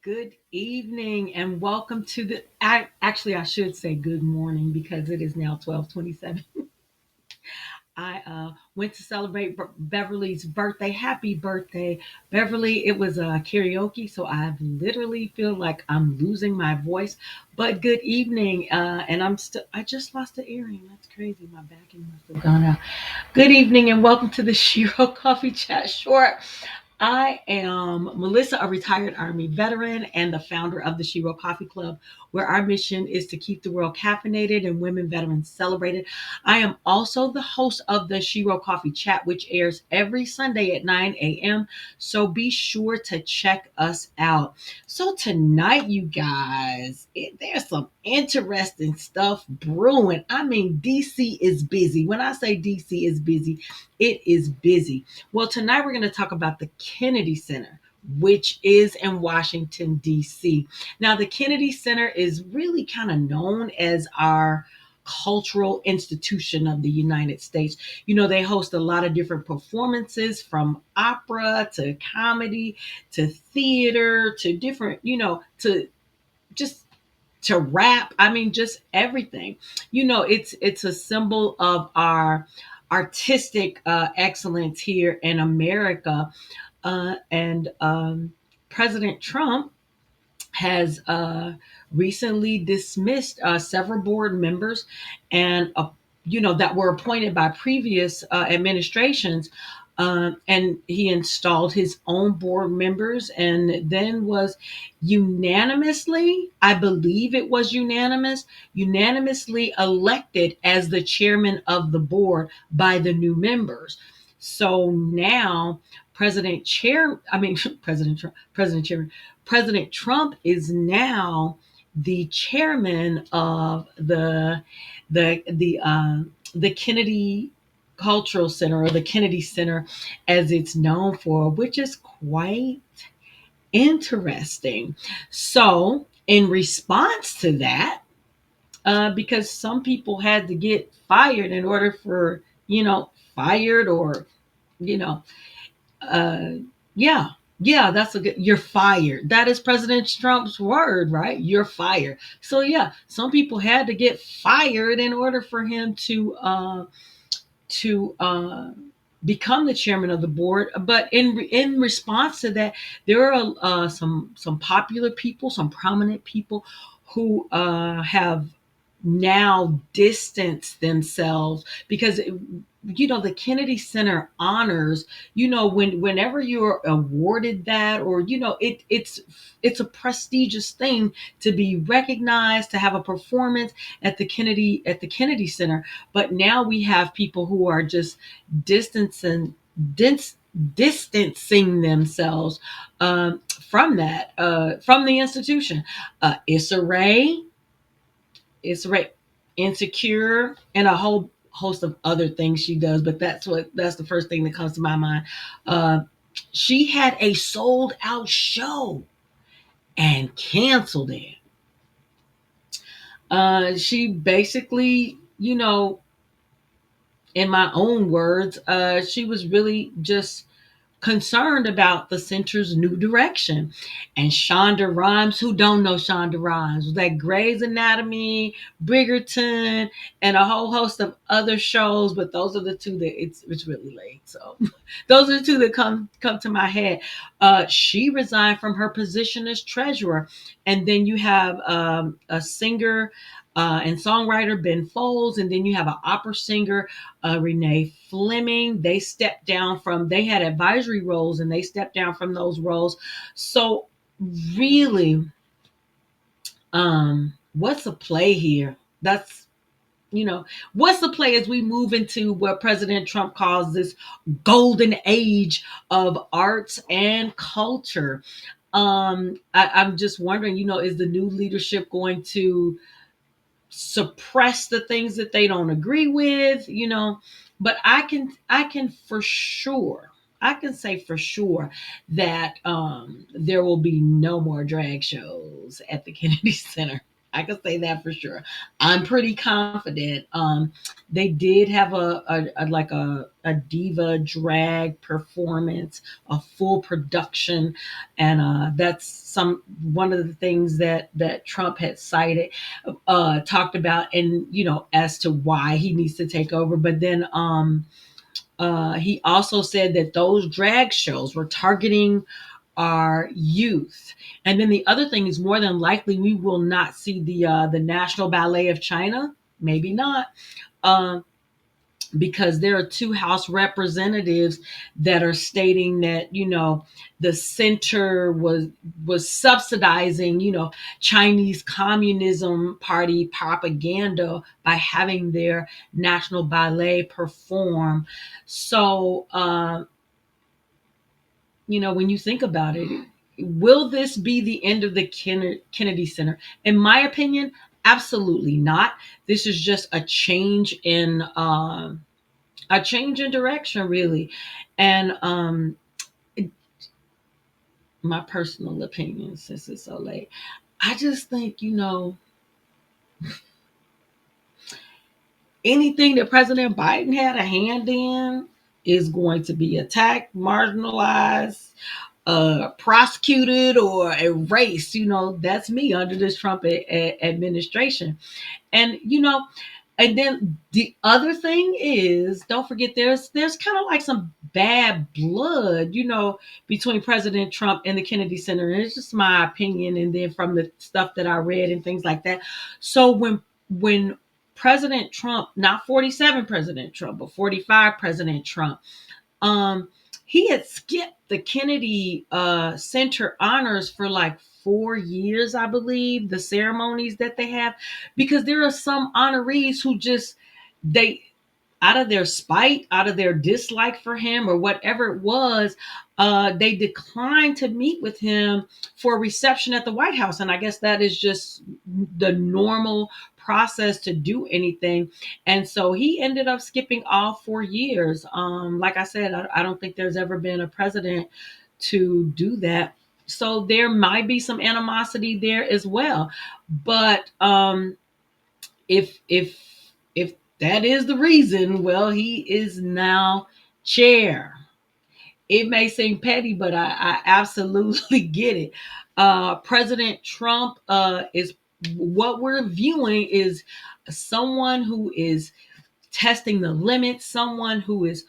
Good evening and welcome to actually I should say good morning because it is now 12:27. I went to celebrate Beverly's birthday. Happy birthday, Beverly. It was karaoke, so I literally feel like I'm losing my voice. But good evening. And I just lost the earring. That's crazy. My backing must have gone out. Good evening and welcome to the Shiro Coffee Chat Short. I am Melissa, a retired Army veteran and the founder of the Shiro Coffee Club, where our mission is to keep the world caffeinated and women veterans celebrated. I am also the host of the Shiro Coffee Chat, which airs every Sunday at 9 a.m. So be sure to check us out. So tonight, you guys, there's some interesting stuff brewing. I mean, DC is busy. When I say DC is busy, it is busy. Well, tonight we're going to talk about the Kennedy Center, which is in Washington, D.C. Now, the Kennedy Center is really kind of known as our cultural institution of the United States. You know, they host a lot of different performances from opera to comedy to theater to different, to just to rap. I mean, just everything. It's a symbol of our artistic excellence here in America. And President Trump has recently dismissed several board members and that were appointed by previous administrations. And he installed his own board members and then was unanimously, I believe it was unanimously elected as the chairman of the board by the new members. So now President Chair, I mean President Trump, President Chairman, President Trump is now the chairman of the Kennedy Cultural Center, or the Kennedy Center as it's known for, which is quite interesting. So, in response to that, because some people had to get fired in order for, fired or, you know, uh, yeah, yeah, that's a good. You're fired. That is President Trump's word, right? You're fired. So yeah, some people had to get fired in order for him to become the chairman of the board. But in response to that, there are some popular people, some prominent people who have now distanced themselves because the Kennedy Center honors, whenever you're awarded that, or it's a prestigious thing to be recognized, to have a performance at the Kennedy Center. But now we have people who are just distancing dis, distancing themselves from the institution. Issa Rae, Issa Rae, Insecure, and a whole host of other things she does. But that's the first thing that comes to my mind. Uh, she had a sold out show and canceled it. She basically, in my own words, she was really just concerned about the center's new direction. And Shonda Rhimes, who don't know Shonda Rhimes, was like Grey's Anatomy, Bridgerton, and a whole host of other shows. But those are the two that it's really late. So those are the two that come to my head. She resigned from her position as treasurer, and then you have a singer. And songwriter Ben Folds, and then you have an opera singer Renee Fleming. They had advisory roles and they stepped down from those roles. So really, what's the play here? That's, what's the play as we move into what President Trump calls this golden age of arts and culture? I'm just wondering, is the new leadership going to suppress the things that they don't agree with, but I can for sure, I can say for sure that there will be no more drag shows at the Kennedy Center. I can say that for sure. I'm pretty confident. They did have a like a diva drag performance, a full production, and that's some one of the things that Trump had cited, talked about, and as to why he needs to take over. But then he also said that those drag shows were targeting our youth. And then the other thing is, more than likely we will not see the National Ballet of China. Maybe not. Um, because there are two House representatives that are stating that the center was subsidizing Chinese Communism Party propaganda by having their national ballet perform. So when you think about it, will this be the end of the Kennedy Center? In my opinion, absolutely not. This is just a change in direction, really. And my personal opinion, since it's so late, I just think anything that President Biden had a hand in is going to be attacked, marginalized, prosecuted, or erased. That's me under this Trump administration. And and then the other thing is, don't forget, there's kind of like some bad blood, between President Trump and the Kennedy Center. And it's just my opinion, and then from the stuff that I read and things like that. So when President Trump, not 47 President Trump, but 45 President Trump, um, he had skipped the Kennedy Center honors for like 4 years, I believe, the ceremonies that they have, because there are some honorees who just they out of their spite, out of their dislike for him or whatever it was, they declined to meet with him for a reception at the White House. And I guess that is just the normal process to do anything. And so he ended up skipping all 4 years. Like I said, I don't think there's ever been a president to do that. So there might be some animosity there as well. But if that is the reason, well, he is now chair. It may seem petty, but I absolutely get it. President Trump is what we're viewing is someone who is testing the limits, someone who is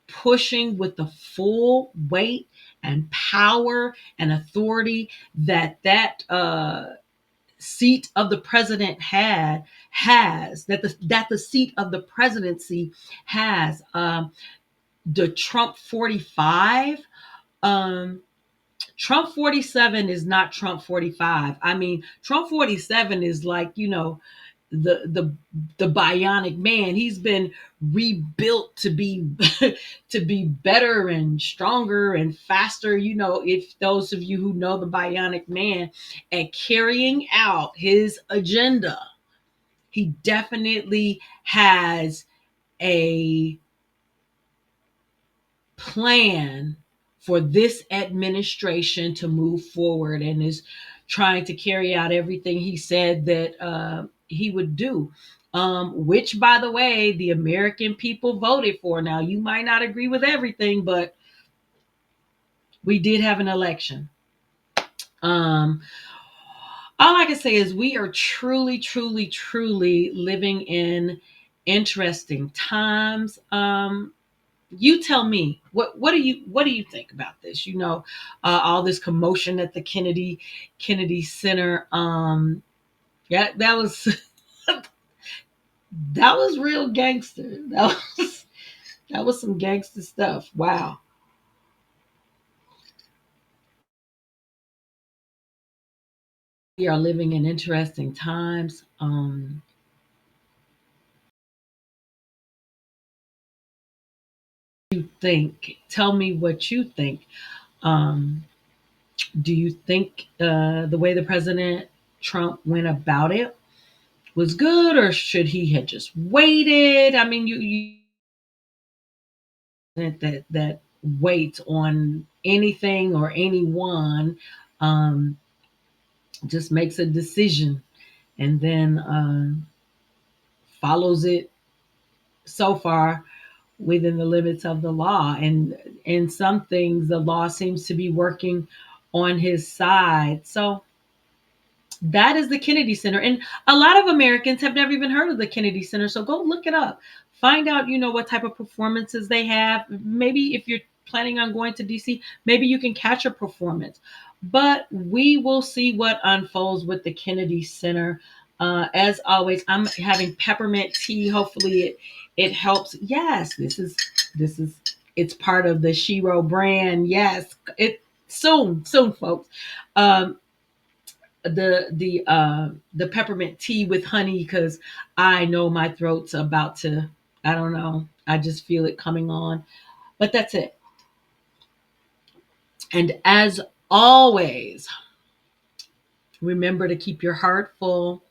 pushing with the full weight and power and authority that seat of the president has that the seat of the presidency has. The Trump 45, um Trump 47 is not Trump 45. I mean, Trump 47 is like, the bionic man. He's been rebuilt to be to be better and stronger and faster. If those of you who know the bionic man, at carrying out his agenda, he definitely has a plan for this administration to move forward, and is trying to carry out everything he said that he would do. Which, by the way, the American people voted for. Now, you might not agree with everything, but we did have an election. Um, all I can say is we are truly, truly, truly living in interesting times. You tell me, what do you think about this? All this commotion at the Kennedy Center. Yeah, that was that was real gangster. That was some gangster stuff. Wow. We are living in interesting times. You think? Tell me what you think. Um, do you think the way the President Trump went about it was good, or should he have just waited? I mean, you that waits on anything or anyone, um, just makes a decision. and then follows it so far within the limits of the law. And in some things, the law seems to be working on his side. So that is the Kennedy Center. And a lot of Americans have never even heard of the Kennedy Center. So go look it up. Find out, what type of performances they have. Maybe if you're planning on going to DC, maybe you can catch a performance. But we will see what unfolds with the Kennedy Center. As always, I'm having peppermint tea. Hopefully it helps. Yes, this is it's part of the Shiro brand. Yes, it soon, folks. Um, the peppermint tea with honey, because I know my throat's about to, I don't know, I just feel it coming on. But that's it. And as always, remember to keep your heart full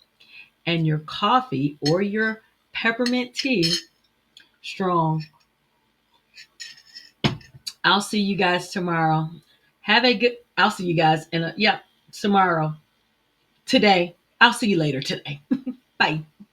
and your coffee or your peppermint tea strong. I'll see you guys tomorrow. I'll see you guys tomorrow. Today. I'll see you later today. Bye.